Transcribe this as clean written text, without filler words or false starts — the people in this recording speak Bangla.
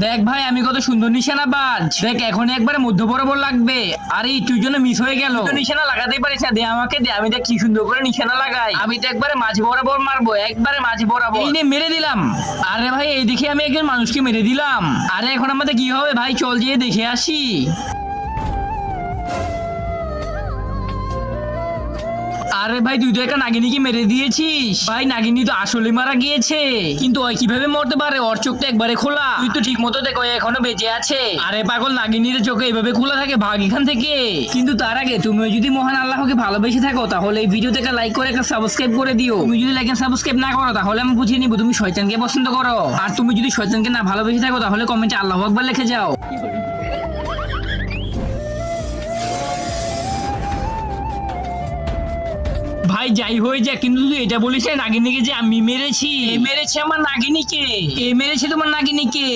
দেখ ভাই আমি কত সুন্দর নিশানাবাজ, দেখ এখন একবারে মধ্য বরাবর লাগবে। আরে তুই জন্য মিস হয়ে গেল, তো নিশানা লাগাতেই পারিস না, দে আমাকে দে, আমি দেখ কি সুন্দর করে নিশানা লাগাই। আমি তো একবারে মাঝ বরাবর মারবো, একবারে মাঝ বরাবর। এই নে মেরে দিলাম। আরে ভাই এই দেখে আমি একজন মানুষকে মেরে দিলাম। আরে এখন আমাদের কি হবে ভাই, চল গিয়ে দেখে আসি। আরে ভাই তুই তো একটা নাগিনীকে মেরে দিয়েছিস ভাই, নাগিনী তো আসলে মারা গিয়েছে, কিন্তু ওই কিভাবে মরতে পারে? ওর চোখ তো একবারে খোলা, তুই তো ঠিক মতো দেখো এখনো বেঁচে আছে। আরে পাগল, নাগিনীর চোখে এভাবে খোলা থাকে, ভাগ এখান থেকে। কিন্তু তার আগে তুমি যদি মহান আল্লাহকে ভালোবেসে থাকো তাহলে এই ভিডিওতে একটা লাইক করে একটা সাবস্ক্রাইব করে দিও। তুমি যদি লাইক এন্ড সাবস্ক্রাইব না করো তাহলে আমি বুঝিয়ে নিব তুমি শয়তানকে পছন্দ করো, আর তুমি যদি শয়তানকে না ভালোবেসে থাকো তাহলে কমেন্টে আল্লাহু আকবার লিখে যাও। ভাই যাই হয়ে যাক, কিন্তু তুই এটা বলিস না নাগিনীকে যে আমি মেরেছি। এ মেরেছে আমার নাগিনীকে, এ মেরেছে তোমার নাগিনীকে।